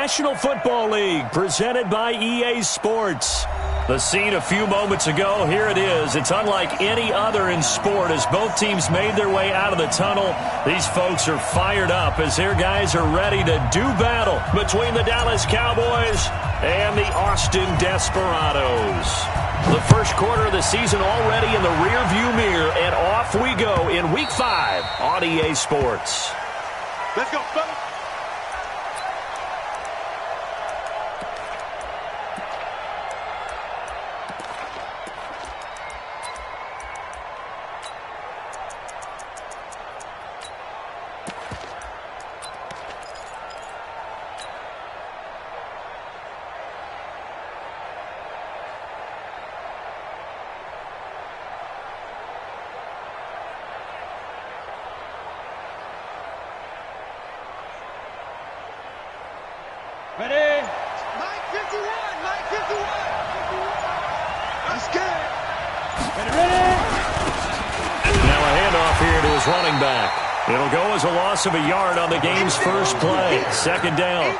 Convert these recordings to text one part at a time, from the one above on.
National Football League, presented by EA Sports. The scene a few moments ago, here it is. It's unlike any other in sport as both teams made their way out of the tunnel. These folks are fired up as their guys are ready to do battle between the Dallas Cowboys and the Austin Desperados. The first quarter of the season already in the rearview mirror, and off we go in Week 5 on EA Sports. Let's go, fellas. Ready? Mike 51, Mike 51. Let's get it. Ready? Now a handoff here to his running back. It'll go as a loss of a yard on the game's first play. Second down.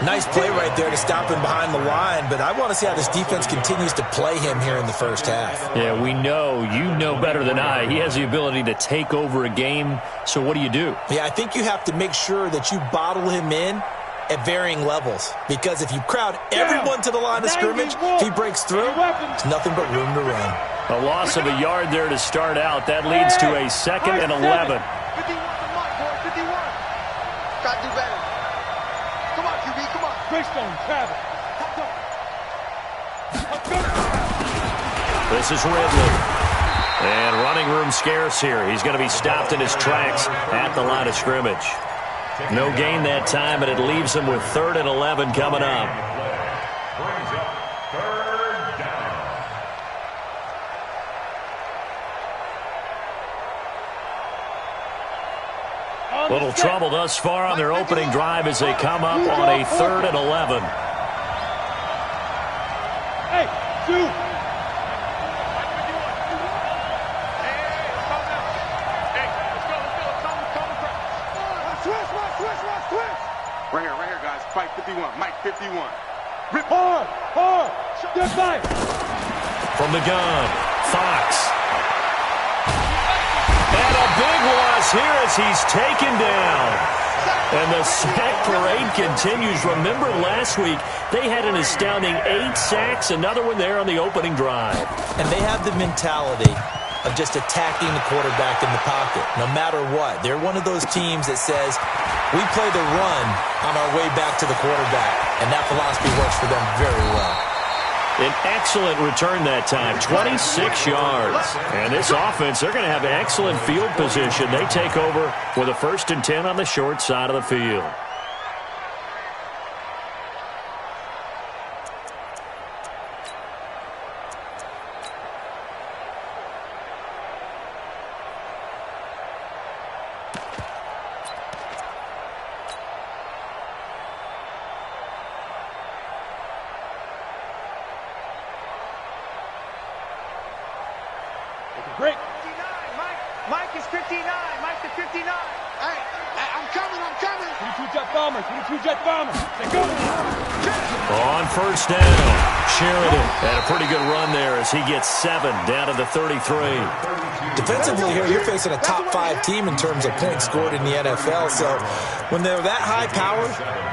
Nice play right there to stop him behind the line, but I want to see how this defense continues to play him here in the first half. Yeah, we know. You know better than I. He has the ability to take over a game, so what do you do? Yeah, I think you have to make sure that you bottle him in at varying levels, because if you crowd everyone to the line of scrimmage, if he breaks through, there's nothing but room to run. A loss of a yard there to start out. That leads to a 2nd and 11. 51 to Mike, boy, 51. Got to do better. Come on, QB, come on. Greystone, travel. This is Ridley. And running room scarce here. He's going to be stopped in his tracks at the line of scrimmage. No gain that time, and it leaves him with 3rd and 11 coming up. Little trouble thus far on their opening drive as they come up on a 3rd and 11. Hey, 2. Right here, guys. Fight 51. Mike 51. Rip hard. Good fight. From the gun, Fox. And a big loss here as he's taken down. And the sack parade continues. Remember last week, they had an astounding 8 sacks, another one there on the opening drive. And they have the mentality of just attacking the quarterback in the pocket, no matter what. They're one of those teams that says, we play the run on our way back to the quarterback, and that philosophy works for them very well. An excellent return that time, 26 yards. And this offense, they're going to have excellent field position. They take over with a 1st and 10 on the short side of the field. Break. 59. Mike is 59. Mike is 59. Hey, I'm coming. 22 jet bombers. They go. On 1st down, Sheridan had a pretty good run there as he gets 7 down to the 33. Defensively here, you're facing a top 5 team in terms of points scored in the NFL. So when they're that high powered,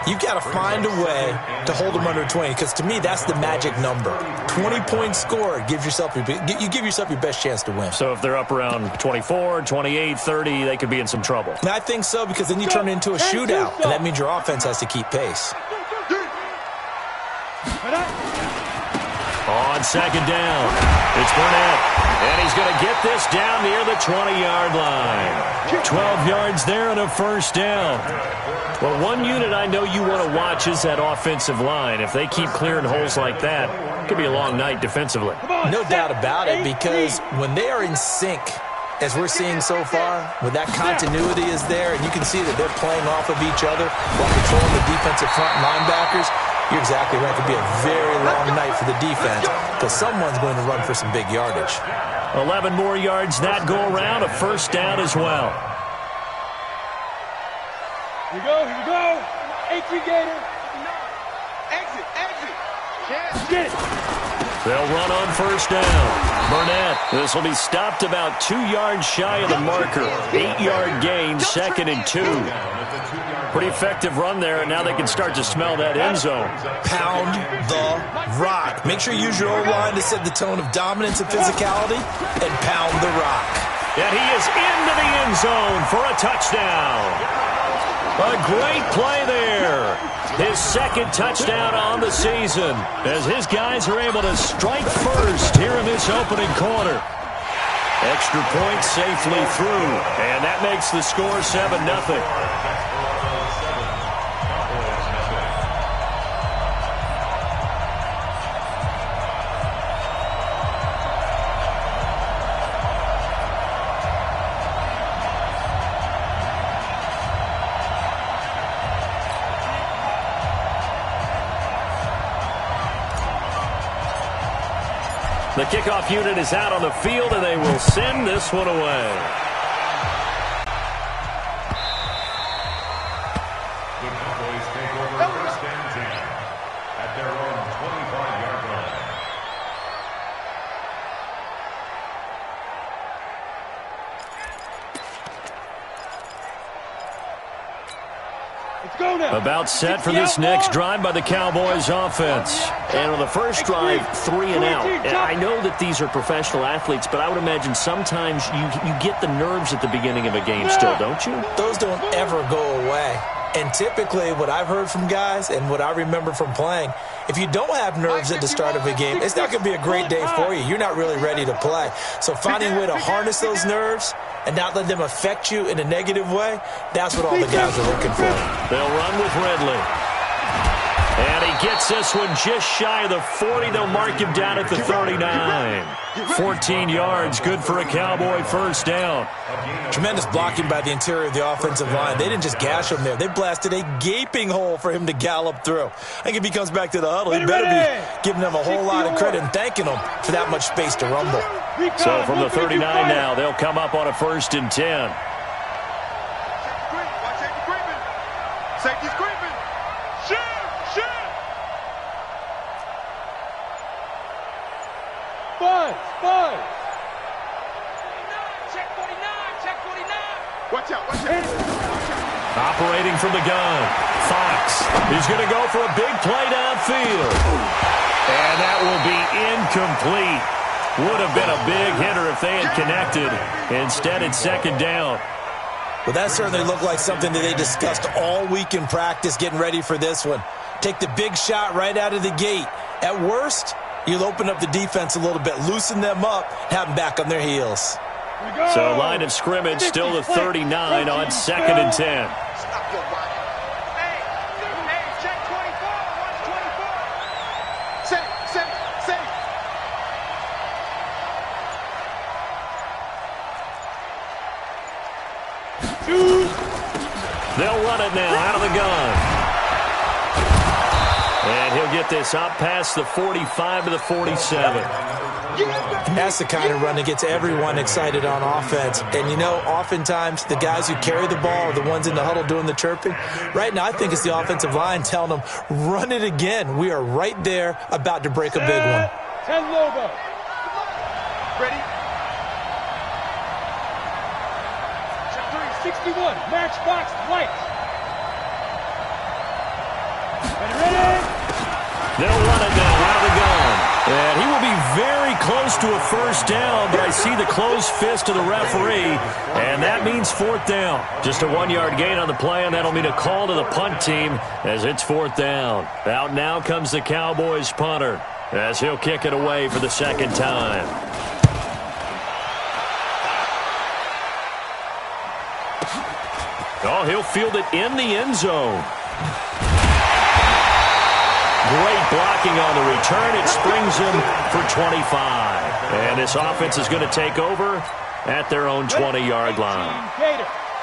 you've got to find a way to hold them under 20. Because to me, that's the magic number. 20 points scored gives yourself you give yourself your best chance to win. So if they're up around 24, 28, 30, they could be in some trouble. And I think so, because then you turn it into a shootout, and that means your offense has to keep pace. On 2nd down, it's Burnett, and he's going to get this down near the 20-yard line. 12 yards there and a 1st down. Well, one unit I know you want to watch is that offensive line. If they keep clearing holes like that, it could be a long night defensively. No doubt about it, because when they are in sync, as we're seeing so far, when that continuity is there, and you can see that they're playing off of each other while controlling the defensive front linebackers, you're exactly right. It could be a very long night for the defense because someone's going to run for some big yardage. 11 more yards that go around, a 1st down as well. Here we go. 8-3 Gator. They'll run on first down. Burnett, this will be stopped about 2 yards shy of the marker. 8-yard gain, 2nd and 2. Pretty effective run there, and now they can start to smell that end zone. Pound the rock. Make sure you use your O-line to set the tone of dominance and physicality, and pound the rock. And he is into the end zone for a touchdown. A great play there. His 2nd touchdown on the season as his guys are able to strike first here in this opening quarter. Extra point safely through, and that makes the score 7-0. The kickoff unit is out on the field, and they will send this one away. The Cowboys take over first and 10 at their own 25-yard line. Let's go now. About set for this next drive by the Cowboys offense. And on the first drive, 3 and out. And I know that these are professional athletes, but I would imagine sometimes you get the nerves at the beginning of a game still, don't you? Those don't ever go away. And typically what I've heard from guys and what I remember from playing, if you don't have nerves at the start of a game, it's not going to be a great day for you. You're not really ready to play. So finding a way to harness those nerves and not let them affect you in a negative way, that's what all the guys are looking for. They'll run with Ridley. And he gets this one just shy of the 40. They'll mark him down at the 39. 14 yards, good for a Cowboy first down. Tremendous blocking by the interior of the offensive line. They didn't just gash him there. They blasted a gaping hole for him to gallop through. I think if he comes back to the huddle, he better be giving them a whole lot of credit and thanking them for that much space to rumble. So from the 39 now, they'll come up on a 1st and 10. Safety's creeping. Shoot! Five. Check 49. Watch out. Operating from the gun, Fox. He's going to go for a big play downfield. And that will be incomplete. Would have been a big hitter if they had connected. Instead, it's 2nd down. Well, that certainly looked like something that they discussed all week in practice getting ready for this one. Take the big shot right out of the gate. At worst, you'll open up the defense a little bit, loosen them up, have them back on their heels. So line of scrimmage still the 39 on 2nd and 10. Stop your body. Hey, check 24. Watch 24. Safe. They'll run it now out of the gun. And he'll get this up past the 45 to the 47. That's the kind of run that gets everyone excited on offense. And, you know, oftentimes the guys who carry the ball are the ones in the huddle doing the chirping. Right now, I think it's the offensive line telling them, run it again. We are right there about to break a big one. 10 logo. Ready? Check 361. Matchbox lights. Ready? They'll run it now out of the gun. And he will be very close to a first down, but I see the closed fist of the referee, and that means 4th down. Just a 1-yard gain on the play, and that'll mean a call to the punt team as it's 4th down. Out now comes the Cowboys punter as he'll kick it away for the 2nd time. Oh, he'll field it in the end zone. Great blocking on the return. It springs him for 25. And this offense is going to take over at their own 20-yard line.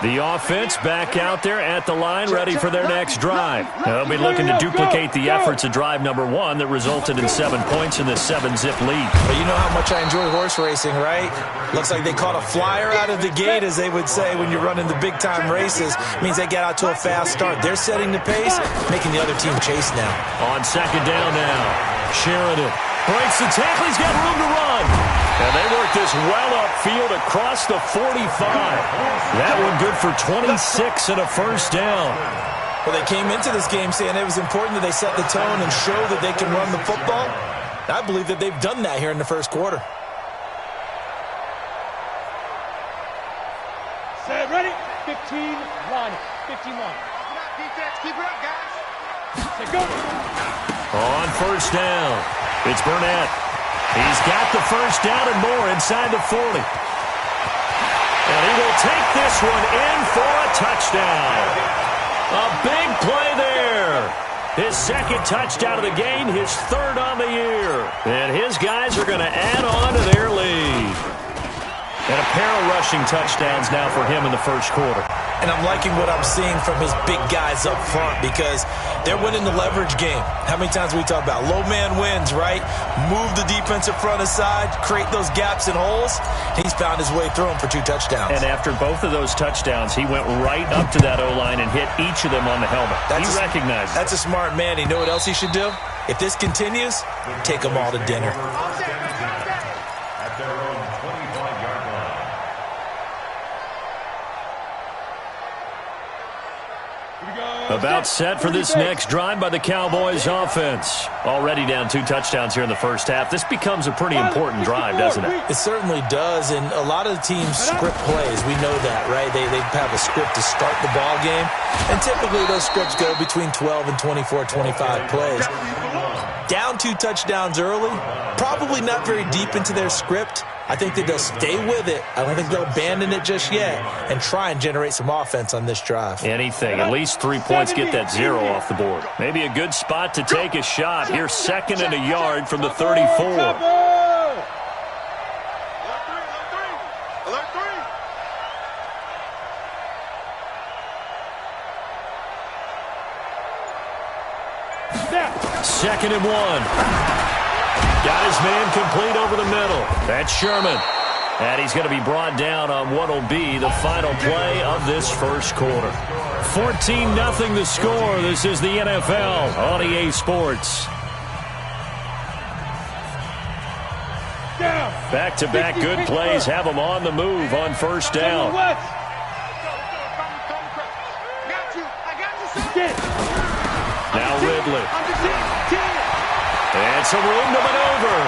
The offense back out there at the line, ready for their next drive. They'll be looking to duplicate the efforts of drive number 1 that resulted in 7 points in this 7-zip lead. But you know how much I enjoy horse racing, right? Looks like they caught a flyer out of the gate, as they would say when you're running the big-time races. It means they get out to a fast start. They're setting the pace, making the other team chase now. On 2nd down now. Sharing it. Breaks the tackle. He's got room to run. And they work this well upfield across the 45. That one good for 26 and a first down. Well, they came into this game saying it was important that they set the tone and show that they can run the football. I believe that they've done that here in the first quarter. Set, ready? 15, line. 15 line. Defense, keep it up, guys. Set, go. On first down, it's Burnett. He's got the first down and more inside the 40. And he will take this one in for a touchdown. A big play there. His second touchdown of the game, his third on the year. And his guys are going to add on to their lead. And a pair of rushing touchdowns now for him in the first quarter. And I'm liking what I'm seeing from his big guys up front because they're winning the leverage game. How many times we talk about low man wins, right? Move the defensive front aside, create those gaps and holes. He's found his way through them for 2 touchdowns. And after both of those touchdowns, he went right up to that O-line and hit each of them on the helmet. He recognized it. That's a smart man. You know what else he should do? If this continues, take them all to dinner. At their own 25-yard line. About set for this next drive by the Cowboys offense. Already down 2 touchdowns here in the first half. This becomes a pretty important drive, doesn't it? It certainly does, and a lot of the teams script plays. We know that, right? They have a script to start the ball game, and typically those scripts go between 12 and 24, 25 plays. Down 2 touchdowns early, probably not very deep into their script. I think that they'll stay with it. I don't think they'll abandon it just yet and try and generate some offense on this drive. Anything. At least 3 points, get that 0 off the board. Maybe a good spot to take a shot. Here, second and a yard from the 34. Alert 3. Second and 1. Got his man complete over the middle. That's Sherman. And he's going to be brought down on what will be the final play of this first quarter. 14-0 the score. This is the NFL on EA Sports. Back-to-back good plays have them on the move on first down. Now Ridley. And some room to maneuver.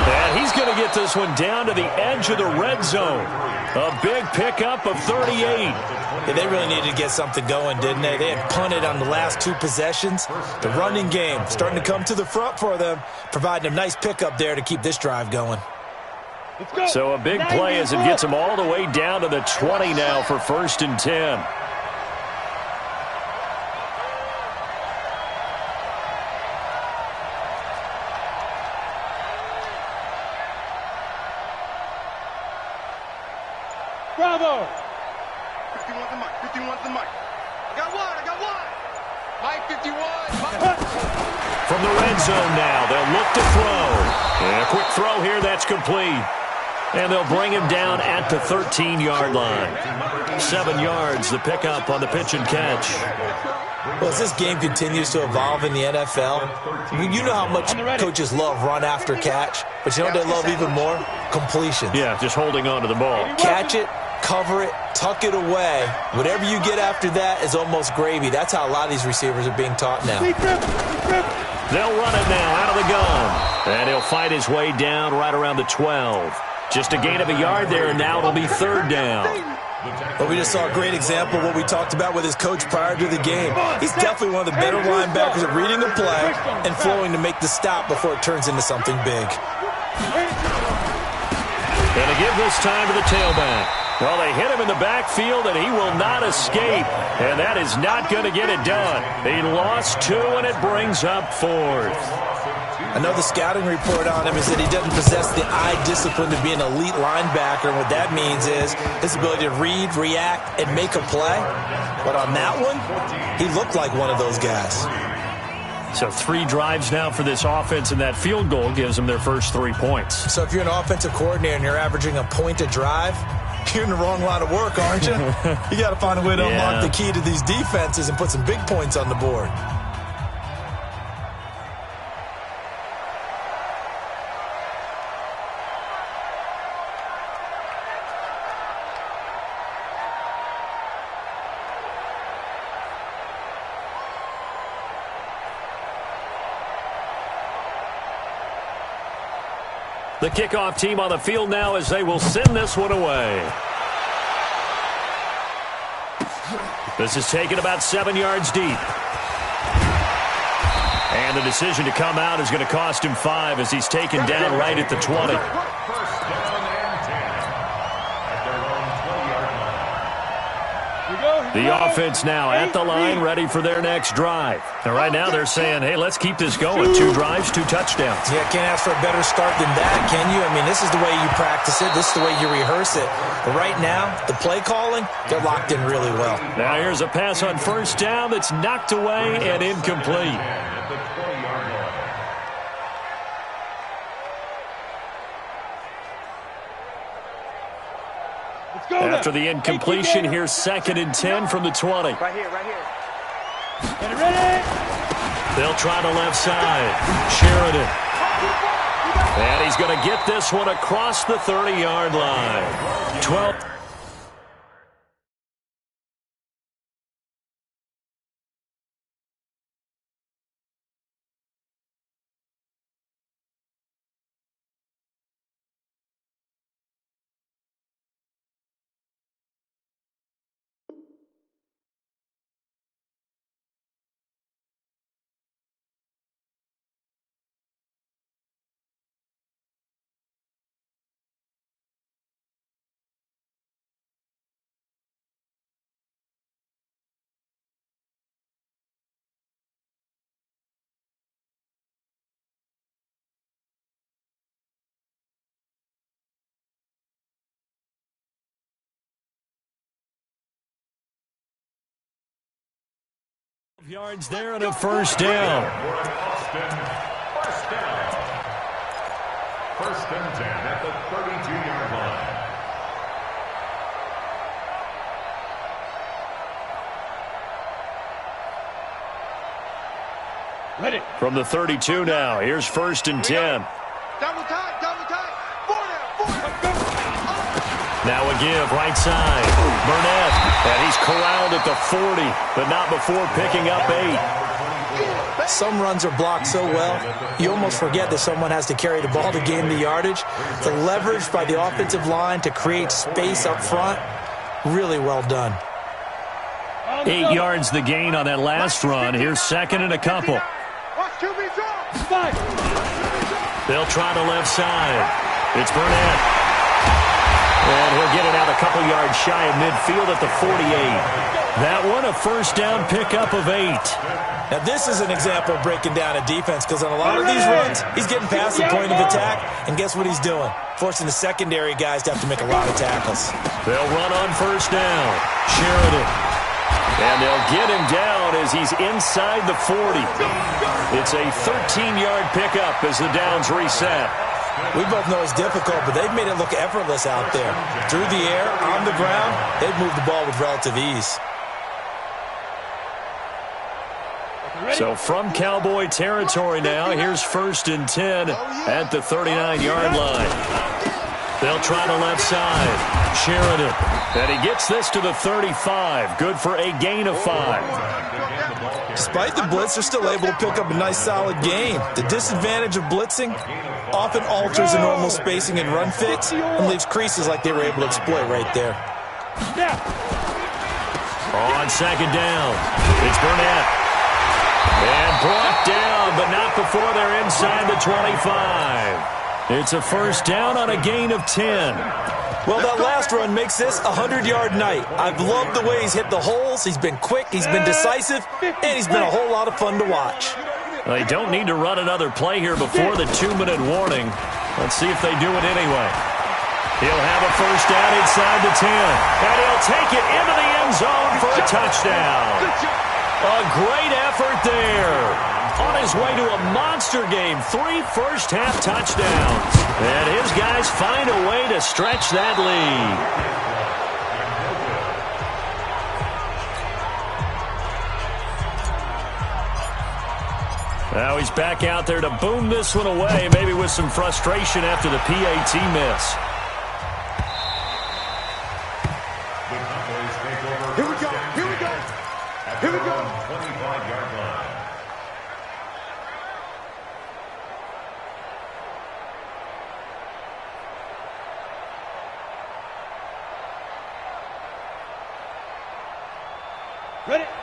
And he's going to get this one down to the edge of the red zone. A big pickup of 38. Yeah, they really needed to get something going, didn't they? They had punted on the last 2 possessions. The running game starting to come to the front for them, providing a nice pickup there to keep this drive going. So a big play as it gets them all the way down to the 20 now for 1st and 10. Bravo! 51 to Mike. 51 to Mike. I got one. Mike 51. From the red zone now, they'll look to throw. And a quick throw here, that's complete. And they'll bring him down at the 13-yard line. 7 yards, the pickup on the pitch and catch. Well, as this game continues to evolve in the NFL, you know how much coaches love run after catch, but you know what they love even more? Completions. Yeah, just holding on to the ball. Catch it, cover it, tuck it away. Whatever you get after that is almost gravy. That's how a lot of these receivers are being taught now. They'll run it now out of the gun. And he'll fight his way down right around the 12. Just a gain of a yard there, and now it'll be 3rd down. Well, we just saw a great example of what we talked about with his coach prior to the game. He's definitely one of the better linebackers at reading the play and flowing to make the stop before it turns into something big. And to give this time to the tailback. Well, they hit him in the backfield, and he will not escape. And that is not going to get it done. He lost 2, and it brings up 4th. I know the scouting report on him is that he doesn't possess the eye discipline to be an elite linebacker, and what that means is his ability to read, react, and make a play. But on that one, he looked like one of those guys. So 3 drives now for this offense, and that field goal gives them their first 3 points. So if you're an offensive coordinator and you're averaging a point a drive, you're in the wrong line of work, aren't you? You got to find a way to unlock the key to these defenses and put some big points on the board. The kickoff team on the field now as they will send this one away. This is taken about 7 yards deep. And the decision to come out is going to cost him 5 as he's taken down right at the 20. The offense now at the line, ready for their next drive. And right now they're saying, hey, let's keep this going. 2 drives, 2 touchdowns. Yeah, can't ask for a better start than that, can you? I mean, this is the way you practice it. This is the way you rehearse it. But right now, the play calling, they're locked in really well. Now here's a pass on first down that's knocked away and incomplete. After the incompletion, here's 2nd and 10 from the 20. Right here, right here. Get it ready. They'll try the left side. Sheridan. And he's going to get this one across the 30-yard line. 12. Yards there and a first down. First and 10 at the 32-yard line. Ready. From the 32 now, here's 1st and 10. Double time, double time. 4 down. Now a give, right side. Burnett, and he's corralled at the 40, but not before picking up 8. Some runs are blocked so well, you almost forget that someone has to carry the ball to gain the yardage. The leverage by the offensive line to create space up front, really well done. 8 yards the gain on that last run. Here's 2nd and a couple. Watch QB drop. 5. They'll try the left side. It's Burnett. And he'll get it out a couple yards shy of midfield at the 48. That one, a first down pickup of 8. Now, this is an example of breaking down a defense because on a lot of these runs, he's getting past the point of attack, and guess what he's doing? Forcing the secondary guys to have to make a lot of tackles. They'll run on first down. Sheridan. And they'll get him down as he's inside the 40. It's a 13-yard pickup as the downs reset. We both know it's difficult, but they've made it look effortless out there. Through the air, on the ground, they've moved the ball with relative ease. So from Cowboy territory now, here's 1st and 10 at the 39-yard line. They'll try the left side. Sheridan. And he gets this to the 35. Good for a gain of 5. Despite the blitz, they're still able to pick up a nice solid gain. The disadvantage of blitzing often alters the normal spacing and run fits and leaves creases like they were able to exploit right there. On 2nd down, it's Burnett. And brought down, but not before they're inside the 25. It's a first down on a gain of 10. Well, that last run makes this a 100-yard night. I've loved the way he's hit the holes. He's been quick, he's been decisive, and he's been a whole lot of fun to watch. They don't need to run another play here before the 2-minute warning. Let's see if they do it anyway. He'll have a first down inside the 10, and he'll take it into the end zone for a touchdown. A great effort there. On his way to a monster game, 3 first-half touchdowns. And his guys find a way to stretch that lead. Now he's back out there to boom this one away, maybe with some frustration after the PAT miss. Here we go, here we go, here we go. 25-yard line.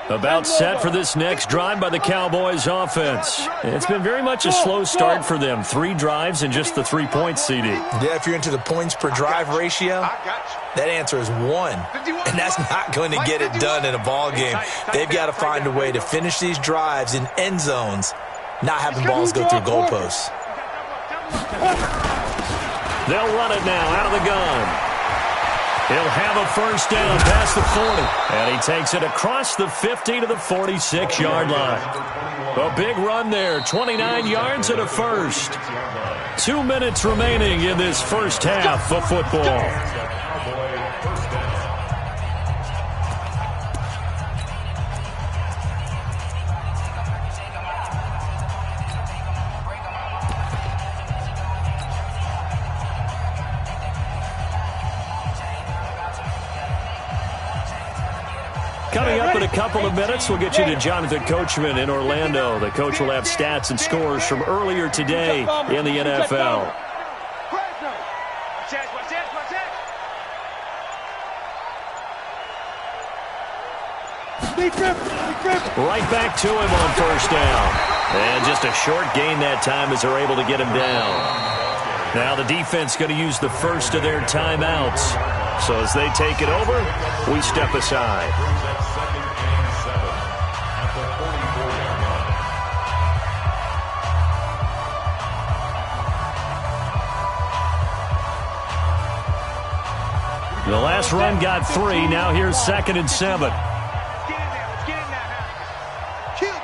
About set for this next drive by the Cowboys offense. It's been very much a slow start for them. 3 drives and just the 3 points, CD. Yeah, if you're into the points per drive ratio, that answer is 1. And that's not going to get it done in a ball game. They've got to find a way to finish these drives in end zones, not having balls go through goalposts. They'll run it now out of the gun. He'll have a first down past the 40. And he takes it across the 50 to the 46-yard line. A big run there, 29 yards and a first. 2 minutes remaining in this first half of football. Coming up in a couple of minutes, we'll get you to Jonathan Coachman in Orlando. The coach will have stats and scores from earlier today in the NFL. Right back to him on first down. And just a short gain that time as they're able to get him down. Now the defense going to use the first of their timeouts. So as they take it over, we step aside. The last run got 3. Now here's 2nd and 7. Let's get in there. Let's get in there. Kill.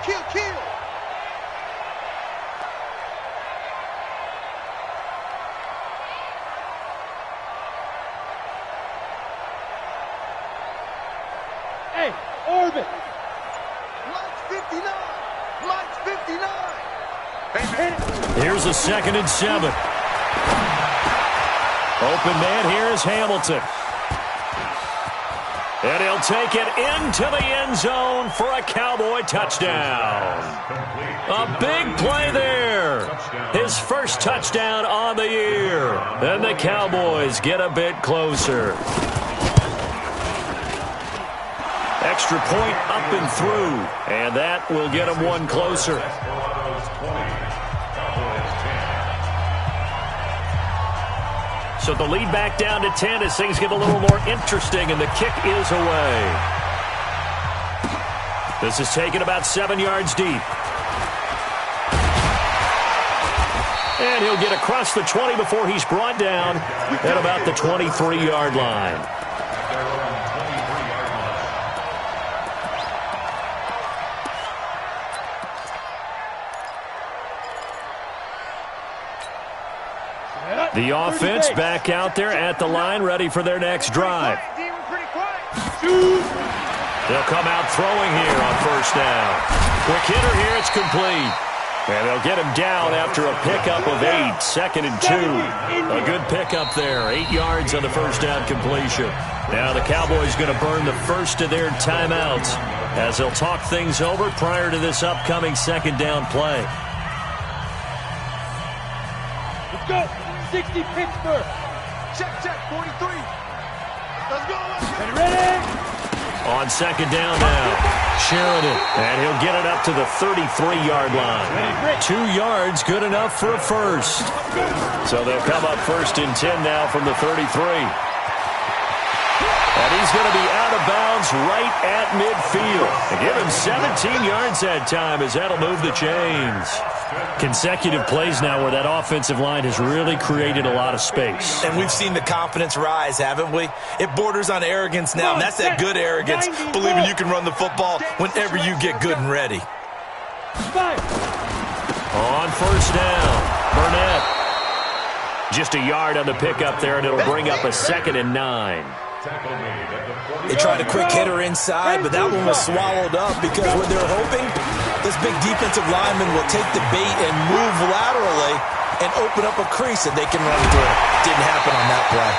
Hey, orbit. Mike's 59. Here's a 2nd and 7. Open man here is Hamilton. And he'll take it into the end zone for a Cowboy touchdown. A big play there. His first touchdown on the year. And the Cowboys get a bit closer. Extra point up and through. And that will get them one closer. So the lead back down to 10 as things get a little more interesting, and the kick is away. This is taken about 7 yards deep. And he'll get across the 20 before he's brought down at about the 23-yard line. The offense back out there at the line, ready for their next drive. They'll come out throwing here on first down. Quick hitter here, it's complete. And they'll get him down after a pickup of 8, 2nd and 2. A good pickup there, 8 yards on the first down completion. Now the Cowboys going to burn the first of their timeouts as they'll talk things over prior to this upcoming 2nd down play. Let's go. 60 Pittsburgh. Check, 43. Let's go. Ready? On 2nd down now, Sheridan, and he'll get it up to the 33-yard line. 2 yards, good enough for a first. So they'll come up 1st and 10 now from the 33. And he's going to be out of bounds right at midfield. And give him 17 yards that time as that'll move the chains. Consecutive plays now where that offensive line has really created a lot of space. And we've seen the confidence rise, haven't we? It borders on arrogance now, and that's that good arrogance, believing you can run the football whenever you get good and ready. On first down, Burnett. Just a yard on the pickup there, and it'll bring up a 2nd and 9. They tried a quick hitter inside, but that one was swallowed up because what they're hoping, this big defensive lineman will take the bait and move laterally and open up a crease that they can run through. Didn't happen on that play.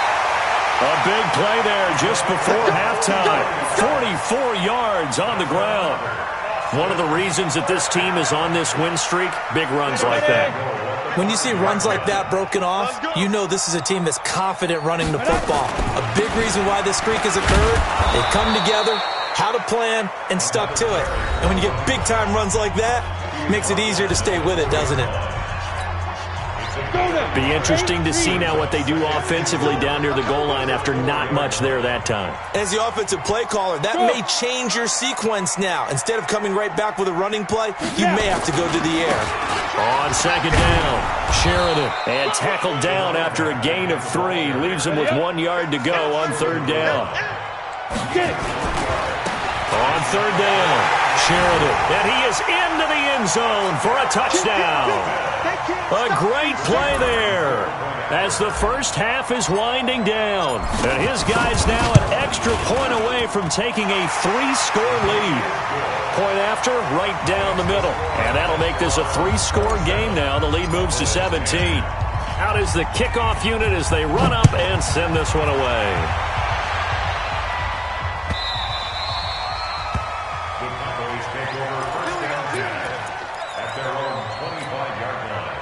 A big play there just before halftime. 44 yards on the ground. One of the reasons that this team is on this win streak, big runs like that. When you see runs like that broken off, you know this is a team that's confident running the football. A big reason why this streak has occurred, they come together, how to plan, and stuck to it. And when you get big-time runs like that, it makes it easier to stay with it, doesn't it? Be interesting to see now what they do offensively down near the goal line after not much there that time. As the offensive play caller, that may change your sequence now. Instead of coming right back with a running play, you may have to go to the air. On second down, Sheridan. And tackled down after a gain of 3. Leaves him with 1 yard to go on third down. On third down, Sheridan. And he is into the end zone for a touchdown. A great play there as the first half is winding down. And his guy's now an extra point away from taking a 3-score lead. Point after, right down the middle. And that'll make this a 3-score game now. The lead moves to 17. Out is the kickoff unit as they run up and send this one away. The Cowboys take over first down 10 at their own 25-yard line.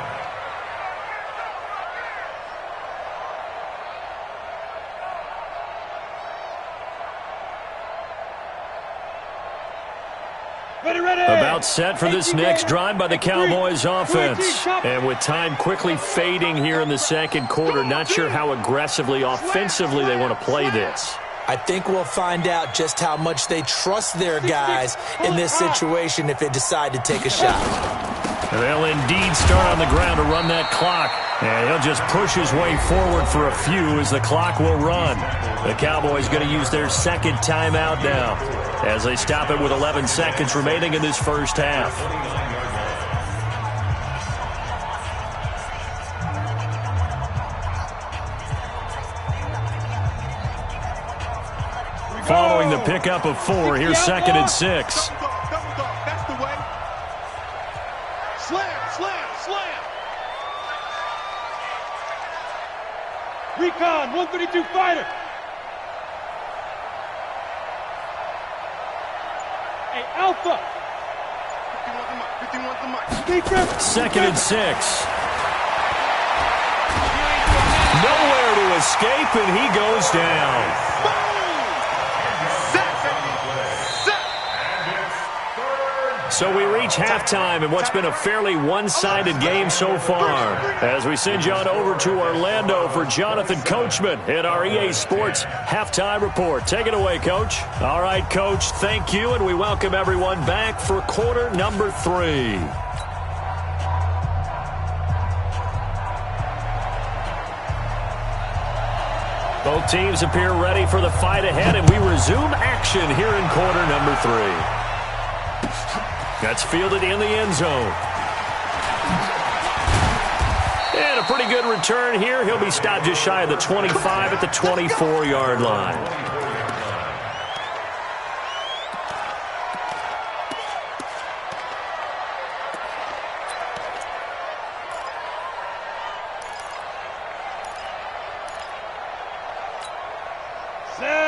About set for this next drive by the Cowboys offense. And with time quickly fading here in the second quarter, not sure how aggressively, offensively they want to play this. I think we'll find out just how much they trust their guys in this situation if they decide to take a shot. And they'll indeed start on the ground to run that clock. And he'll just push his way forward for a few as the clock will run. The Cowboys going to use their second timeout now as they stop it with 11 seconds remaining in this first half. Following the pickup of 4, here's second and 6. Double dog. That's the way. Slam, slam, slam. Recon, 132 fighter. Hey, Alpha. 51 to Mike. Second and 6. Nowhere to escape, and he goes down. So we reach halftime in what's been a fairly one-sided game so far. As we send you on over to Orlando for Jonathan Coachman in our EA Sports Halftime Report. Take it away, Coach. All right, Coach, thank you, and we welcome everyone back for quarter number 3. Both teams appear ready for the fight ahead, and we resume action here in quarter number 3. That's fielded in the end zone. And a pretty good return here. He'll be stopped just shy of the 25 at the 24-yard line.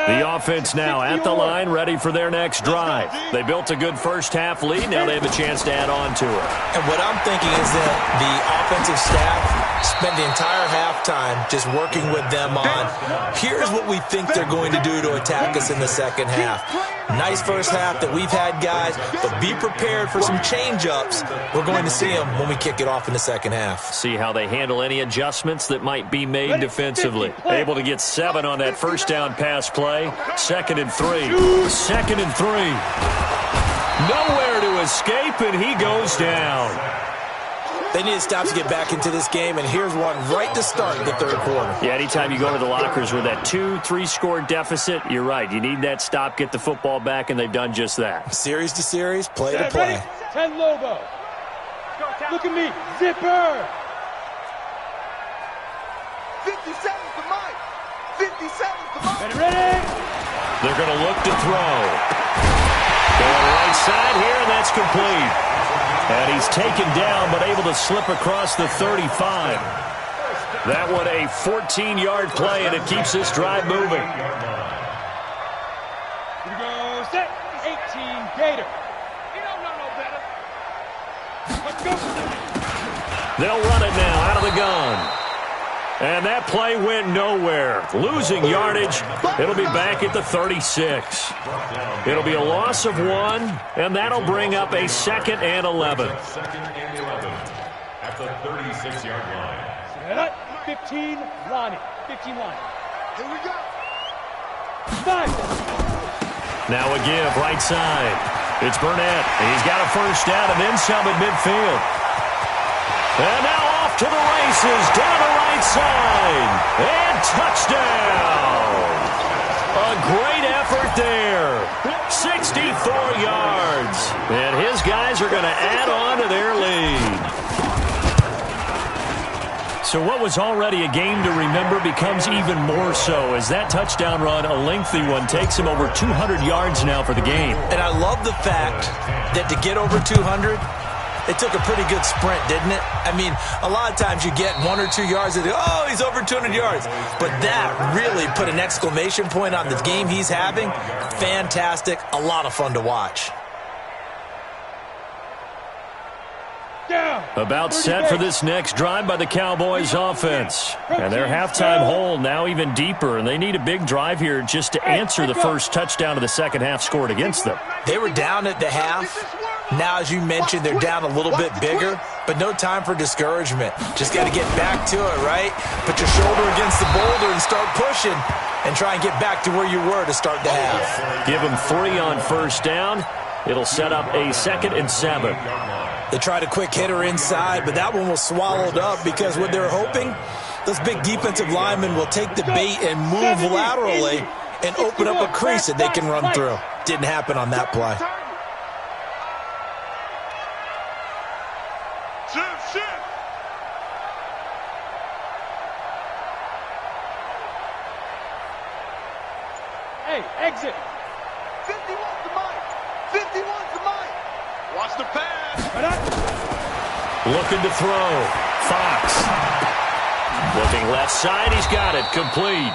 The offense now at the line, ready for their next drive. They built a good first-half lead. Now they have a chance to add on to it. And what I'm thinking is that the offensive staff spent the entire halftime just working with them on, here's what we think they're going to do to attack us in the second half. Nice first half that we've had, guys, but be prepared for some change-ups. We're going to see them when we kick it off in the second half. See how they handle any adjustments that might be made defensively. Able to get 7 on that first down pass play. Second and 3. Second and 3. Nowhere to escape, and he goes down. They need to stop to get back into this game, and here's one right to start the third quarter. Yeah, anytime you go to the lockers with that 2-3-score deficit, you're right. You need that stop, get the football back, and they've done just that. Series to series, play to play. 10 Lobo. Look at me. Zipper. 57 to Mike. 57 to Mike. Ready? They're going to look to throw. Going right side here, and that's complete. And he's taken down, but able to slip across the 35. That one a 14-yard play, and it keeps this drive moving. Here we go. Set. 18 Gator. You don't know no better. Let's go. They'll run it now out of the gun. And that play went nowhere. Losing yardage. It'll be back at the 36. It'll be a loss of 1, and that'll bring up a 2nd and 11. Second and 11 at the 36-yard line. 15 line. 15 line. Here we go. 5. Now a give, right side. It's Burnett. He's got a first down and then some at midfield. And now off to the races, down the right side. And touchdown. A great effort there. 64 yards. And his guys are going to add on to their lead. So what was already a game to remember becomes even more so as that touchdown run, a lengthy one, takes him over 200 yards now for the game. And I love the fact that to get over 200, it took a pretty good sprint, didn't it? I mean, a lot of times you get 1 or 2 yards and oh, he's over 200 yards. But that really put an exclamation point on the game he's having. Fantastic. A lot of fun to watch. About set for this next drive by the Cowboys offense. And their halftime hole now even deeper, and they need a big drive here just to answer the first touchdown of the second half scored against them. They were down at the half. Now, as you mentioned, they're down a little bit bigger, but no time for discouragement. Just got to get back to it, right? Put your shoulder against the boulder and start pushing and try and get back to where you were to start the half. Give them 3 on first down. It'll set up a 2nd and 7. They tried a quick hitter inside, but that one was swallowed up because what they're hoping, those big defensive linemen will take the bait and move laterally and open up a crease that they can run through. Didn't happen on that play. Shift. Hey, exit. 51's the mic. 51's the mic. Watch the pass. Looking to throw. Fox. Looking left side. He's got it. Complete.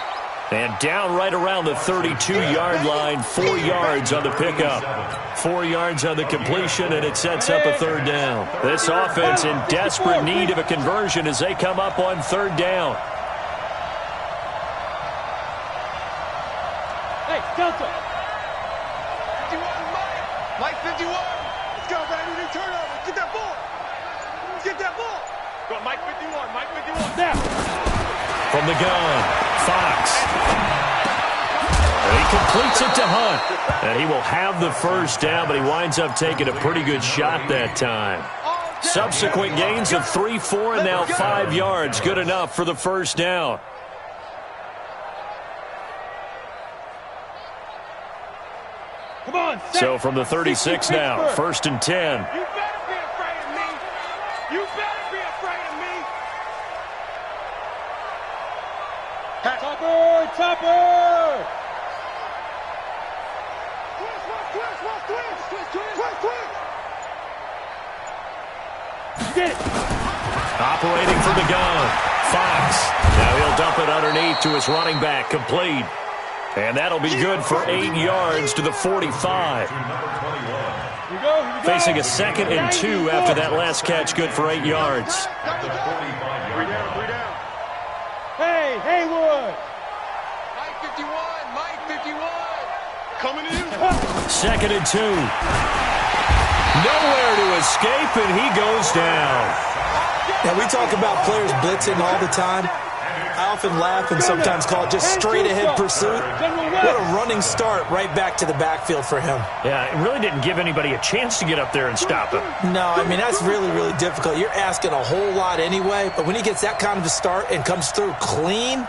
And down right around the 32-yard line. 4 yards on the pickup. 4 yards on the completion, and it sets up a 3rd down. This offense in desperate need of a conversion as they come up on 3rd down. Hey, Delta. 51, Mike 51. Let's go, baby. New turnover. Get that ball. Get that ball. Go, Mike 51. Mike 51. Now. From the gun, Fox. And he completes it to Hunt. And he will have the first down, but he winds up taking a pretty good shot that time. Subsequent gains of 3, 4, and now 5 yards. Good enough for the first down. Come on, So from the 36 now, 1st and 10. You better be afraid of me. You better be afraid of me. Topper! Twist. Get it. Operating from the gun, Fox. Now he'll dump it underneath to his running back, complete. And that'll be good for 8 yards to the 45. Here we go. Facing a 2nd and 2 after that last catch, good for 8 yards. Hey, Haywood. Mike 51. Coming in. 2nd and 2. Nowhere to escape, and he goes down. Now, we talk about players blitzing all the time. I often laugh and sometimes call it just straight-ahead pursuit. What a running start right back to the backfield for him. Yeah, it really didn't give anybody a chance to get up there and stop him. No, I mean, that's really, really difficult. You're asking a whole lot anyway, but when he gets that kind of a start and comes through clean,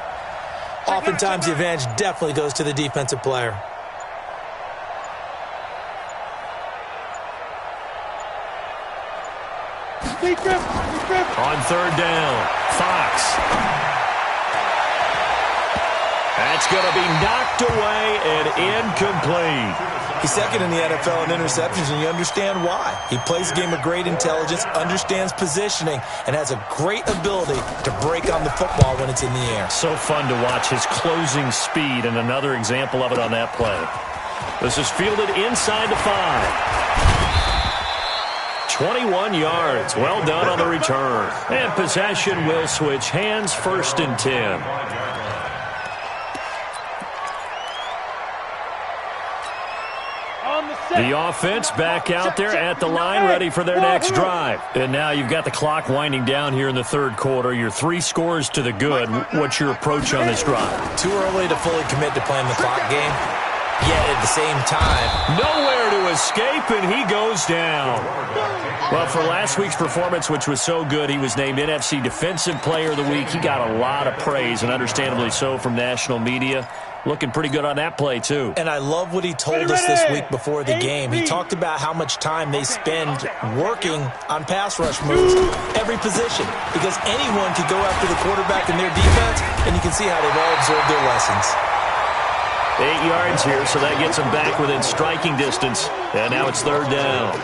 oftentimes the advantage definitely goes to the defensive player. On 3rd down, Fox. That's going to be knocked away and incomplete. He's 2nd in the NFL in interceptions, and you understand why. He plays a game of great intelligence, understands positioning, and has a great ability to break on the football when it's in the air. So fun to watch his closing speed, and another example of it on that play. This is fielded inside the 5. 21 yards. Well done on the return. And possession will switch hands, 1st and 10. The offense back out there at the line, ready for their next drive. And now you've got the clock winding down here in the 3rd quarter. You're 3 scores to the good. What's your approach on this drive? Too early to fully commit to playing the clock game. Yet at the same time, nowhere to escape, and he goes down. Well, for last week's performance, which was so good, he was named NFC Defensive Player of the Week. He got a lot of praise, and understandably so, from national media. Looking pretty good on that play, too. And I love what he told us this week before the game. He talked about how much time they spend working on pass rush moves, every position, because anyone could go after the quarterback in their defense, and you can see how they've all absorbed their lessons. 8 yards here, so that gets them back within striking distance. And now it's 3rd down.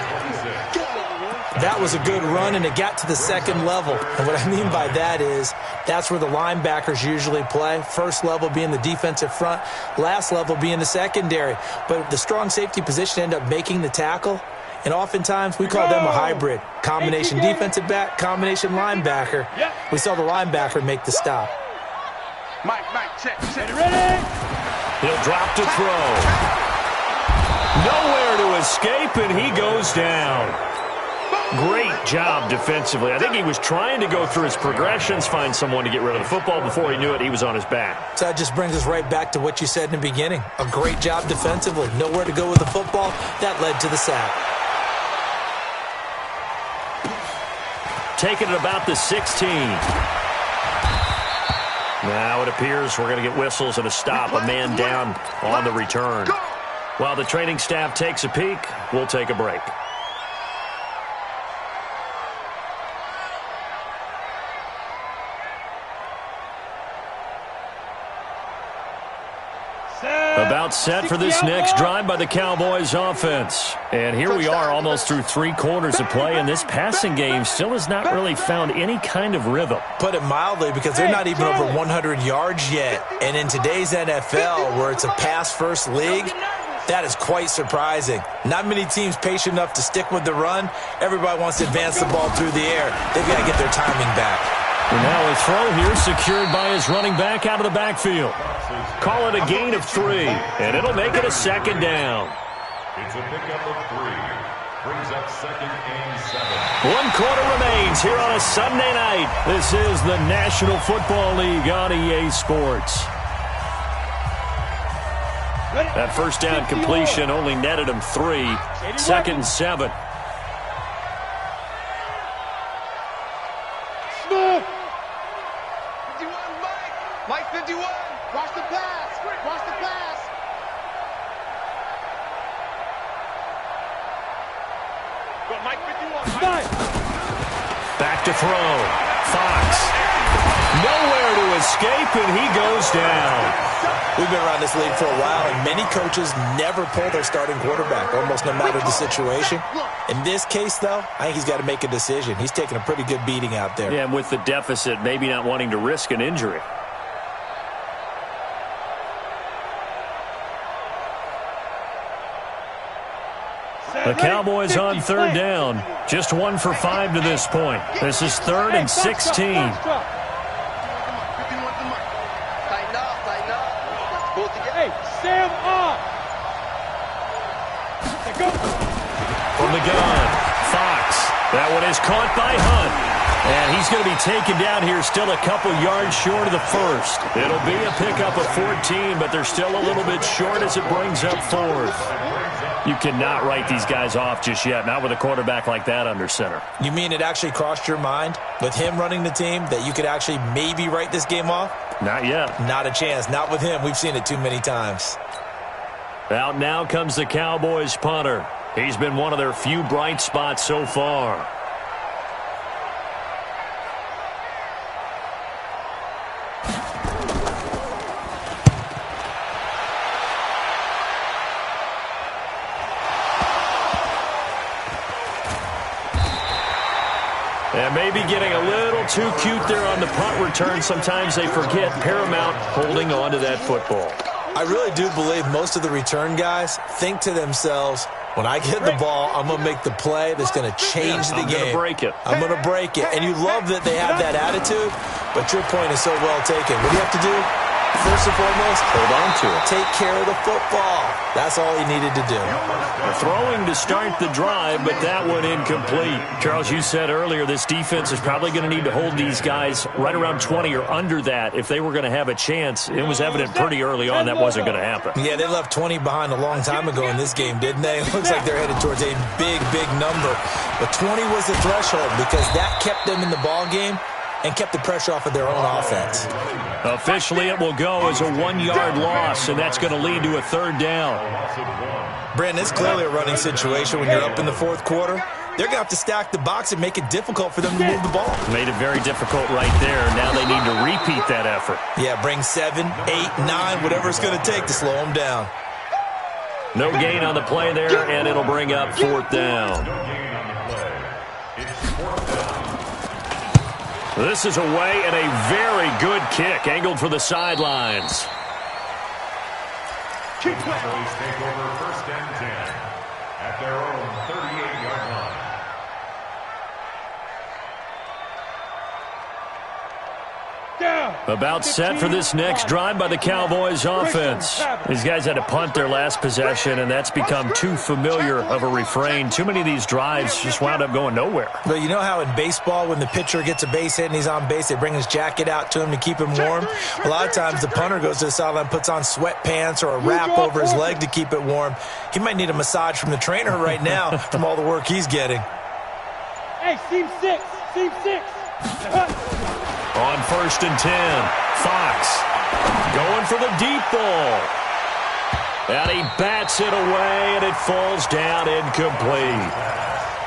That was a good run, and it got to the 2nd level. And what I mean by that is that's where the linebackers usually play. First level being the defensive front, last level being the secondary. But the strong safety position ended up making the tackle. And oftentimes we call them a hybrid. Combination defensive back, combination linebacker. We saw the linebacker make the stop. Mike, check. Ready? He'll drop to throw. Nowhere to escape, and he goes down. Great job defensively. I think he was trying to go through his progressions, find someone to get rid of the football. Before he knew it, he was on his back. So that just brings us right back to what you said in the beginning. A great job defensively. Nowhere to go with the football. That led to the sack. Taking it about the 16. Now it appears we're going to get whistles and a stop. A man down on the return. While the training staff takes a peek, we'll take a break. About set for this next drive by the Cowboys offense. And here we are almost through 3 quarters of play, and this passing game still has not really found any kind of rhythm. Put it mildly, because they're not even over 100 yards yet. And in today's NFL, where it's a pass-first league, that is quite surprising. Not many teams patient enough to stick with the run. Everybody wants to advance the ball through the air. They've got to get their timing back. And now a throw here secured by his running back out of the backfield. Call it a gain of 3, and it'll make it a 2nd down. It's a pickup of 3. Brings up 2nd and 7. 1 quarter remains here on a Sunday night. This is the National Football League on EA Sports. That first down completion only netted him 3. 2nd and 7. Mike 51. Watch the pass. Watch the pass. Go, Mike 51. Mike. Back to throw. Fox. Nowhere to escape, and he goes down. We've been around this league for a while, and many coaches never pull their starting quarterback, almost no matter the situation. In this case, though, I think he's got to make a decision. He's taking a pretty good beating out there. Yeah, and with the deficit, maybe not wanting to risk an injury. The Cowboys on 3rd down. Just 1 for 5 to this point. This is 3rd and 16. Hey, Sam on. From the gun, Fox. That one is caught by Hunt. And he's going to be taken down here, still a couple yards short of the first. It'll be a pickup of 14, but they're still a little bit short as it brings up 4th. You cannot write these guys off just yet, not with a quarterback like that under center. You mean it actually crossed your mind, with him running the team, that you could actually maybe write this game off? Not yet. Not a chance. Not with him. We've seen it too many times. Out now comes the Cowboys punter. He's been one of their few bright spots so far. And maybe getting a little too cute there on the punt return. Sometimes they forget paramount holding on to that football. I really do believe most of the return guys think to themselves, When I get the ball, I'm going to make the play that's going to change the game. I'm going to break it. And you love that they have that attitude, but your point is so well taken. What do you have to do? First and foremost, hold on to it. Take care of the football. That's all he needed to do. Throwing to start the drive, but that one incomplete. Charles, you said earlier this defense is probably going to need to hold these guys right around 20 or under that if they were going to have a chance. It was evident pretty early on that wasn't going to happen. Yeah, they left 20 behind a long time ago in this game, didn't they? It looks like they're headed towards a big, big number. But 20 was the threshold because that kept them in the ball game and kept the pressure off of their own offense. Officially, it will go as a 1-yard loss, and that's going to lead to a third down. Brandon, it's clearly a running situation when you're up in the fourth quarter. They're going to have to stack the box and make it difficult for them to move the ball. Made it very difficult right there. Now they need to repeat that effort. Yeah, bring 7, 8, 9, whatever it's going to take to slow them down. No gain on the play there, and it'll bring up fourth down. This is away and a very good kick, angled for the sidelines. Cowboys take over first and 10 at their own 38-yard line. About set for this next drive by the Cowboys offense. These guys had to punt their last possession, and that's become too familiar of a refrain. Too many of these drives just wound up going nowhere. But you know how in baseball, when the pitcher gets a base hit and he's on base, they bring his jacket out to him to keep him warm? A lot of times the punter goes to the sideline, puts on sweatpants or a wrap over his leg to keep it warm. He might need a massage from the trainer right now from all the work he's getting. Hey, seam 6. On first and 10, Fox going for the deep ball. And he bats it away, and it falls down incomplete.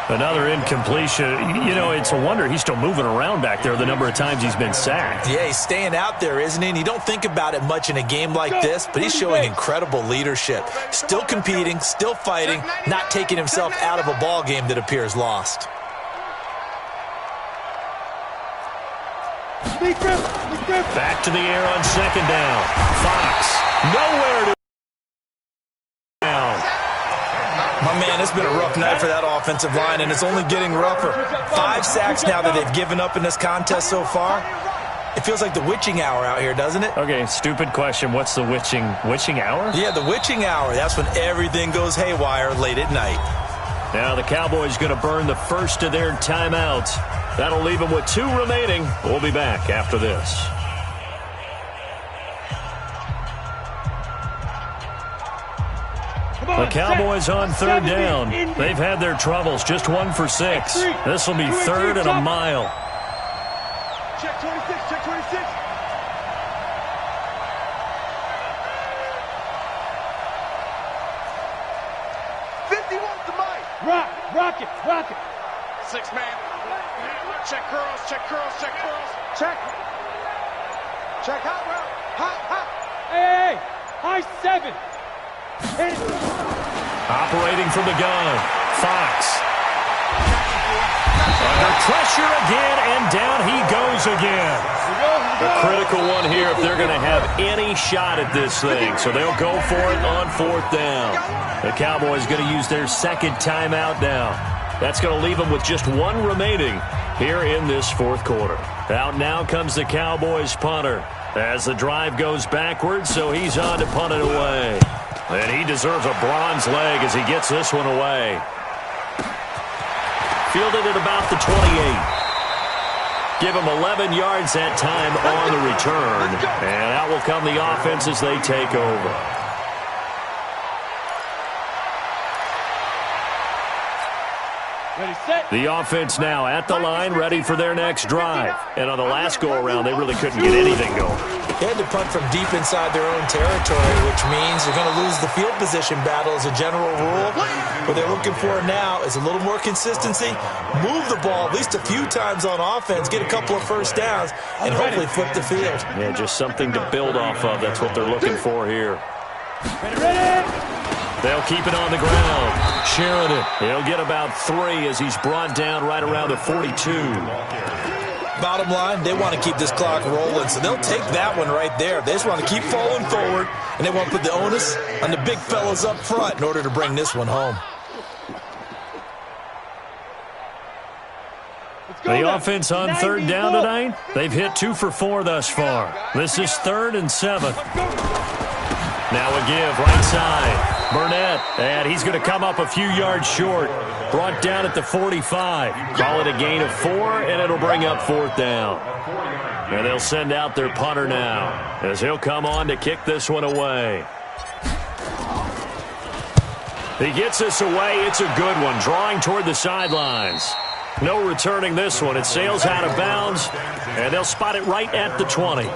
Another incompletion. You know, it's a wonder he's still moving around back there the number of times he's been sacked. Yeah, he's staying out there, isn't he? And you don't think about it much in a game like this, but he's showing incredible leadership. Still competing, still fighting, not taking himself out of a ball game that appears lost. Back to the air on second down. Fox, nowhere to down. My man, it's been a rough night for that offensive line, and it's only getting rougher. 5 sacks now that they've given up in this contest so far. It feels like the witching hour out here, doesn't it? Okay, stupid question. What's the witching hour? Yeah, the witching hour. That's when everything goes haywire late at night. Now the Cowboys going to burn the first of their timeouts. That'll leave them with 2 remaining. We'll be back after this. The Cowboys on third down. They've had their troubles. Just 1 for 6. This will be 3rd and a mile. Check 26, check 26. Rock it. 6 man. Check curls. Check hot route. Hot. Hey, high 7. Operating from the gun, Fox. Under pressure again, and down he goes again. A critical one here if they're going to have any shot at this thing. So they'll go for it on 4th down. The Cowboys going to use their second timeout now. That's going to leave them with just 1 remaining here in this 4th quarter. Out now comes the Cowboys punter as the drive goes backwards, so he's on to punt it away. And he deserves a bronze leg as he gets this one away. Fielded at about the 28. Give him 11 yards that time on the return. And out will come the offense as they take over. The offense now at the line, ready for their next drive. And on the last go-around, they really couldn't get anything going. They had to punt from deep inside their own territory, which means they're going to lose the field position battle as a general rule. What they're looking for now is a little more consistency, move the ball at least a few times on offense, get a couple of first downs, and hopefully flip the field. Yeah, just something to build off of. That's what they're looking for here. They'll keep it on the ground. Sheridan, he'll get about 3 as he's brought down right around the 42. Bottom line, they want to keep this clock rolling, so they'll take that one right there. They just want to keep falling forward, and they want to put the onus on the big fellas up front in order to bring this one home. The offense on third down tonight, they've hit 2 for 4 thus far. This is 3rd and 7. Now a give right side. Burnett, and he's going to come up a few yards short. Brought down at the 45. Call it a gain of 4, and it'll bring up 4th down. And they'll send out their punter now, as he'll come on to kick this one away. He gets this away. It's a good one, drawing toward the sidelines. No returning this one. It sails out of bounds, and they'll spot it right at the 20.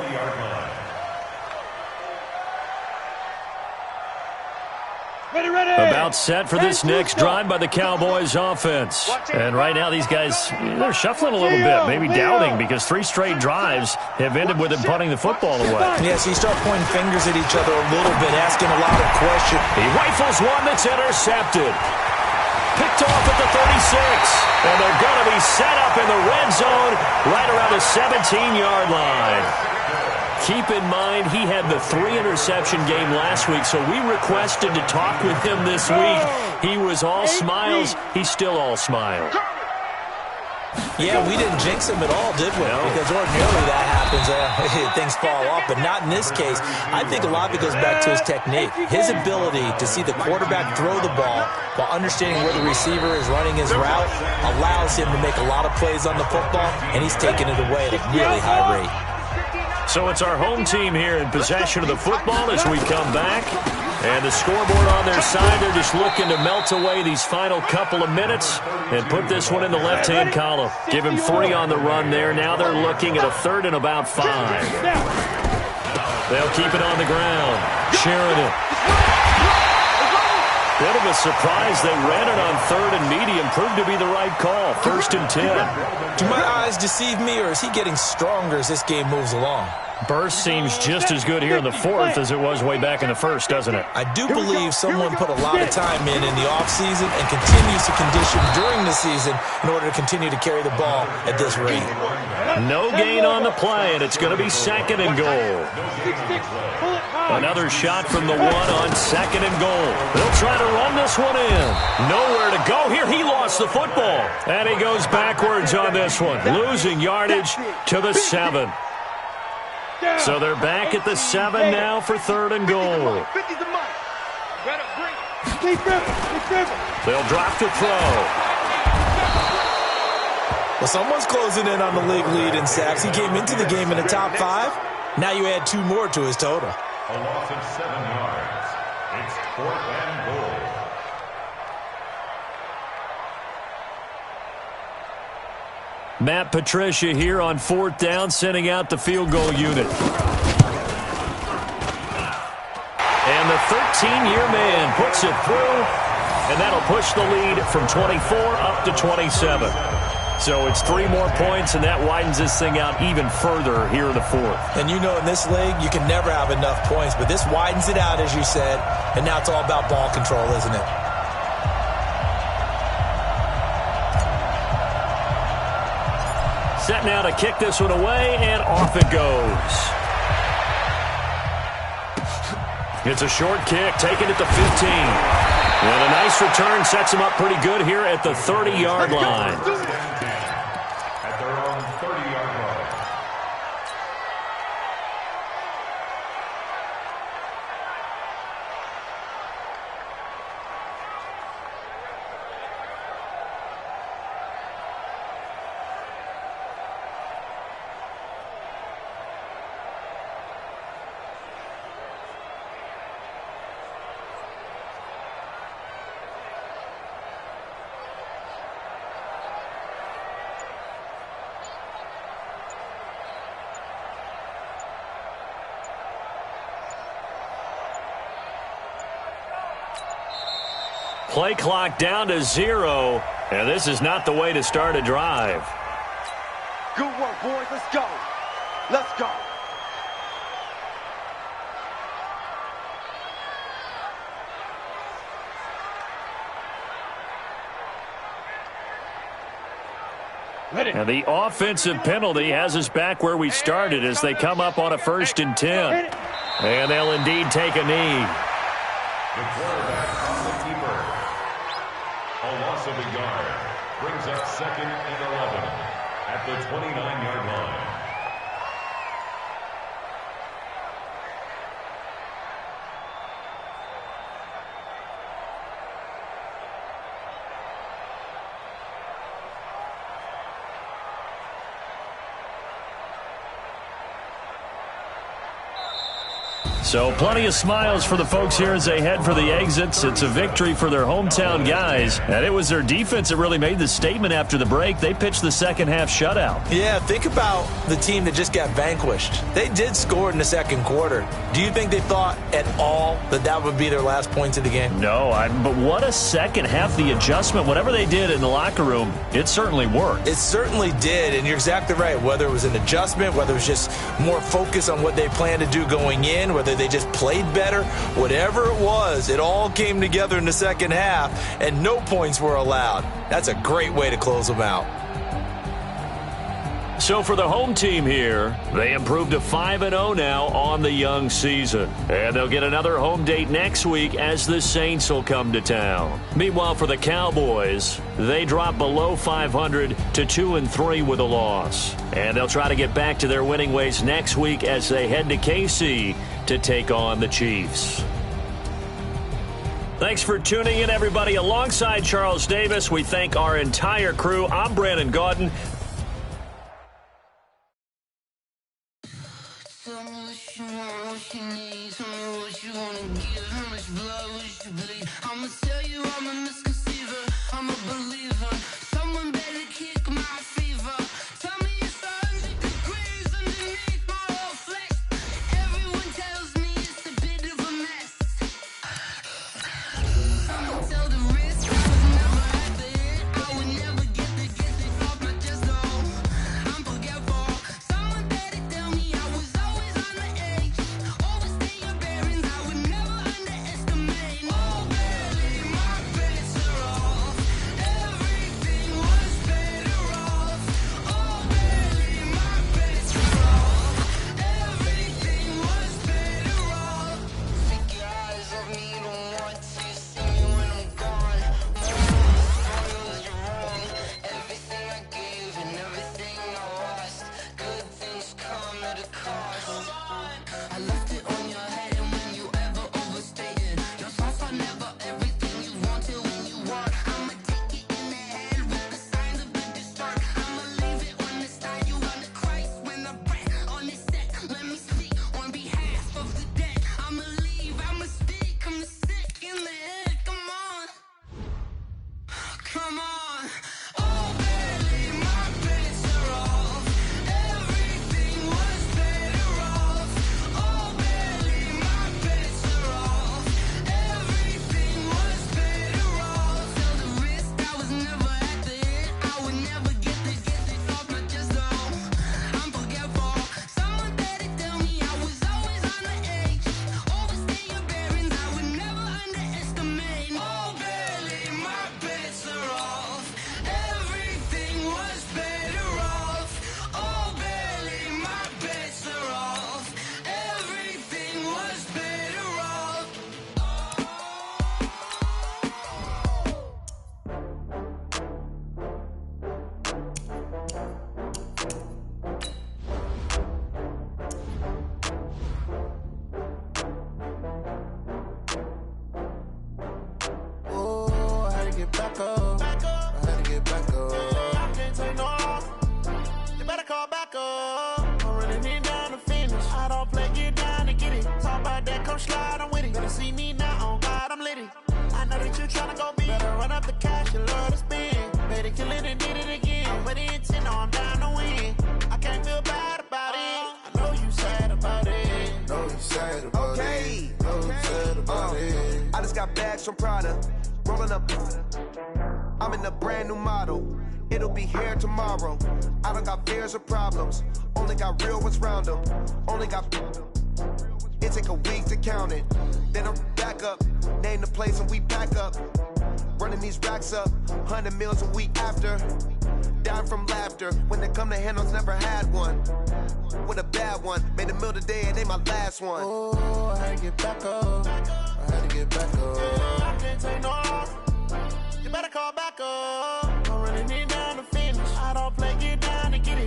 About set for this next drive by the Cowboys offense. And right now these guys, they're shuffling a little bit, maybe doubting, because 3 straight drives have ended with them punting the football away. Yeah, so you start pointing fingers at each other a little bit, asking a lot of questions. He rifles one that's intercepted. Picked off at the 36. And they're going to be set up in the red zone right around the 17-yard line. Keep in mind, he had the 3-interception game last week, so we requested to talk with him this week. He was all smiles. He's still all smiles. Yeah, we didn't jinx him at all, did we? No. Because ordinarily that happens. Things fall off, but not in this case. I think a lot of it goes back to his technique. His ability to see the quarterback throw the ball while understanding where the receiver is running his route allows him to make a lot of plays on the football, and he's taking it away at a really high rate. So it's our home team here in possession of the football as we come back. And the scoreboard on their side, they're just looking to melt away these final couple of minutes and put this one in the left-hand column. Give him 3 on the run there. Now they're looking at a 3rd and about 5. They'll keep it on the ground. Sheridan. Bit of a surprise. They ran it on 3rd and medium. Proved to be the right call. 1st and 10. Do my eyes deceive me, or is he getting stronger as this game moves along? Burst seems just as good here in the 4th as it was way back in the 1st, doesn't it? I do believe someone put a lot of time in the offseason and continues to condition during the season in order to continue to carry the ball at this rate. No gain on the play, and it's going to be 2nd and goal. Another shot from the 1 on 2nd and goal. They'll try to run this one in. Nowhere to go here. He lost the football. And he goes backwards on this one, losing yardage to the 7. So they're back at the 7 now for 3rd and goal. They'll drop to throw. Well, someone's closing in on the league lead in sacks. He came into the game in the top 5. Now you add 2 more to his total. A loss of 7 yards. It's 4th and goal. Matt Patricia here on 4th down, sending out the field goal unit. And the 13-year man puts it through, and that'll push the lead from 24 up to 27. So it's 3 more points, and that widens this thing out even further here in the 4th. And you know in this league, you can never have enough points, but this widens it out, as you said, and now it's all about ball control, isn't it? Set now to kick this one away, and off it goes. It's a short kick, taken at the 15. And a nice return sets him up pretty good here at the 30-yard line. At their own 30-yard line. Play clock down to 0, and this is not the way to start a drive. Good work, boys. Let's go. Let's go. And the offensive penalty has us back where we started as they come up on a 1st and 10. And they'll indeed take a knee. The quarterback on the keeper. A loss of a yard brings up 2nd and 11. the 29-yard line. So plenty of smiles for the folks here as they head for the exits. It's a victory for their hometown guys, and it was their defense that really made the statement after the break. They pitched the second-half shutout. Yeah, think about the team that just got vanquished. They did score in the second quarter. Do you think they thought at all that that would be their last points of the game? No, but what a second half. The adjustment, whatever they did in the locker room, it certainly worked. It certainly did, and you're exactly right. Whether it was an adjustment, whether it was just more focus on what they planned to do going in, whether they just played better, whatever it was, it all came together in the second half, and no points were allowed. That's a great way to close them out. So for the home team here, they improved to 5-0 now on the young season. And they'll get another home date next week as the Saints will come to town. Meanwhile, for the Cowboys, they drop below 500 to 2-3 with a loss. And they'll try to get back to their winning ways next week as they head to KC to take on the Chiefs. Thanks for tuning in, everybody. Alongside Charles Davis, we thank our entire crew. I'm Brandon Gaudin. Tell me what you want, what you need. Tell me what you wanna give. How much blood would you bleed? I'ma tell you I'm a misconceiver. I'm a believer. Someone better kick my fever. Tell me it's 100 degrees underneath my whole flesh. Everyone tells me it's a bit of a mess. I'ma tell the risk I was never at the hit. I would never get it off my chest, though. I'm forgetful. Someone better tell me I was always on the edge. Overstay your bearings, I would never underestimate. Oh, barely, my bets are off. Everything was better off. Oh, barely, my bets are off. Everything was better off. Take your eyes off me, don't want to see me when I'm gone. Spoils, you're wrong. Everything I gave and everything I lost. Good things come at a cost. I left it on your head, and when you ever overstated, your thoughts are never everything you wanted when you want. I'ma take it in the head with the signs of the distort. I'ma leave it on the side. You on the Christ when the breath on this set. Let me speak on behalf of the dead. I'ma leave, I'ma speak. I'm sick in the head. Come on, come on. Oh, barely, my bets are off. Everything was better off. Oh, barely, my bets are off. Everything was better off. Tell the risk I was never at the hit. I would never get it off my chest, though. I'm forgetful. Someone better tell me I was always on the edge. Overstay your bearings, I would never underestimate. Oh, barely, my bets are off. Everything was better off. Oh, barely, my bets are off. Everything was better off. Oh, I had to get back up. I had to get back up. I can't take no loss. You better call back up. I'm running it down to finish. I don't play, get down to get it. Talk about that, come slide, I'm with it. Better see me now, on God, I'm litty. I know that you tryna go big. Better run up the cash, you love to spend. Better kill it and did it again. I'm with the intent, no, I'm down to win. I can't feel bad about it. I know you sad about it. Know you sad about Okay. it. Know you sad about it. I just got bags from Prada, rolling up. I'm in a brand new model. It'll be here tomorrow. I don't got fears or problems. Only got real ones round them. Only got. It take a week to count it. Then I'm back up. Name the place and we pack up. Running these racks up. 100 meals a week after. Down from laughter. When they come to handles, never had one. With a bad one. Made a meal today and ain't my last one. Oh, I had to get back up. I had to get back up. I can't take no loss. You better call back up. I'm running it down to finish. I don't play, get down to get it.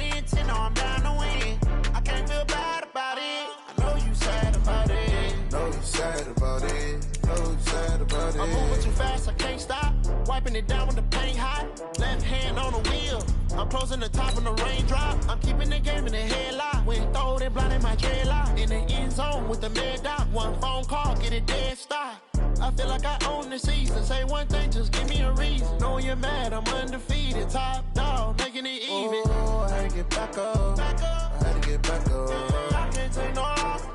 the intent, no, I'm down to win. I can't feel bad about it. I know you sad about it. Know you sad about it. Know you sad about it. I'm moving too fast, I can't stop. Wiping it down with the paint hot. Left hand on the wheel. I'm closing the top when the raindrop. I'm keeping the game in the headlock. When throw it blind in my dreadlock. In the end zone with the mad dot. One phone call, get it dead stop. I feel like I own the season. Say one thing, just give me a reason. Knowing you're mad, I'm undefeated. Top dog, making it even. Oh, I had to get back up. I had to get back up. I can't take no off.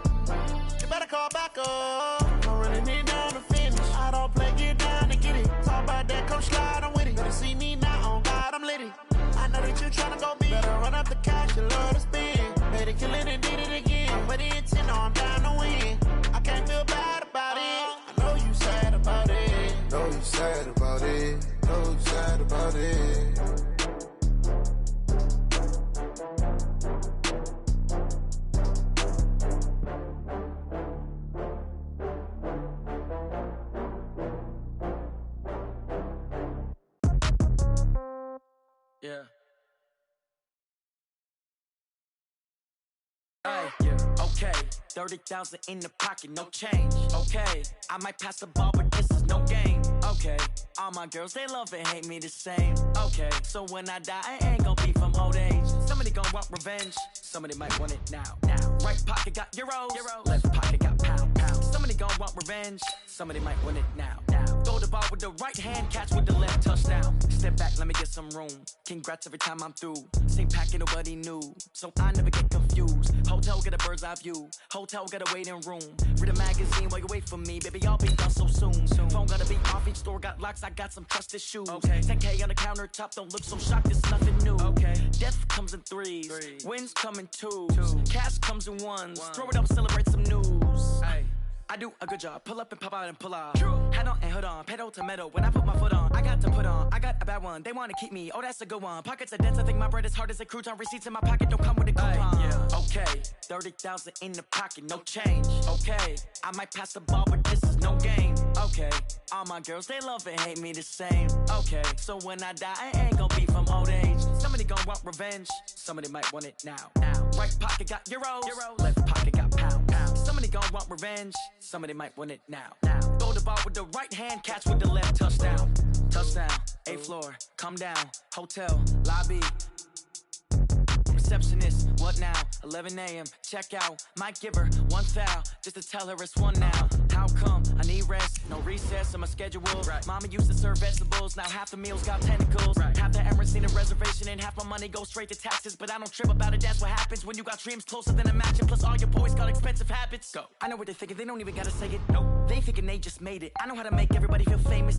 You better call back up. I'm running it down to finish. I don't play, get down to get it. Talk about that, come slide, I'm with it. Better see me now, on God, I'm litty. I know that you tryna go big. Better run up the cash, you love to spend. Better kill it and did it again. But the intent, no, I'm down to win. I can't feel bad about it. I know you sad about it. Know you sad about it. Know you sad about it. Yeah. Hey, yeah, okay. 30,000 in the pocket, no change. Okay, I might pass the ball, but this is no game. Okay, all my girls, they love and hate me the same. Okay, so when I die, I ain't gon' be from old age. Somebody gon' want revenge. Somebody might want it now. Right pocket got euros. Left pocket got pounds. Somebody gon' want revenge. Somebody might want it now. Throw the ball with the right hand, catch with the left, touchdown. Step back, let me get some room. Congrats every time I'm through. Same packet, nobody knew, so I never get confused. Hotel get a bird's eye view. Hotel got a waiting room. Read a magazine while you wait for me, baby. I'll be done so soon. Phone gotta be off. Each store got locks. I got some trusted shoes. Okay. 10K on the countertop. Don't look so shocked. It's nothing new. Okay. Death comes in threes. Wins come in twos. Cash comes in ones. Throw it up, celebrate some news. Ay. I do a good job. Pull up and pop out and pull off. Head on and hood on. Pedal to metal. When I put my foot on, I got to put on. I got a bad one. They want to keep me. Oh, that's a good one. Pockets are dense. I think my bread is hard as a crouton. Receipts in my pocket don't come with a coupon. Yeah. Okay. 30,000 in the pocket. No change. Okay. I might pass the ball, but this is no game. Okay. All my girls, they love and hate me the same. Okay. So when I die, I ain't gon' be from old age. Somebody gon' want revenge. Somebody might want it now. Right pocket got euros. Left pocket got pounds. Somebody gon' want revenge. Somebody might want it now. Throw the ball with the right hand, catch with the left, touchdown. Touchdown, 8th floor, come down, hotel, lobby. Receptionist, what now? 11 a.m., check out. Might give her one foul, just to tell her it's one now. How come? I need rest, no recess on my schedule. Right. Mama used to serve vegetables, now half the meals got tentacles. Right. Half the Emirates need a reservation and half my money goes straight to taxes. But I don't trip about it, that's what happens when you got dreams closer than a match. And plus all your boys got expensive habits. Go. I know what they're thinking, they don't even gotta say it. Nope. They thinking they just made it. I know how to make everybody feel famous.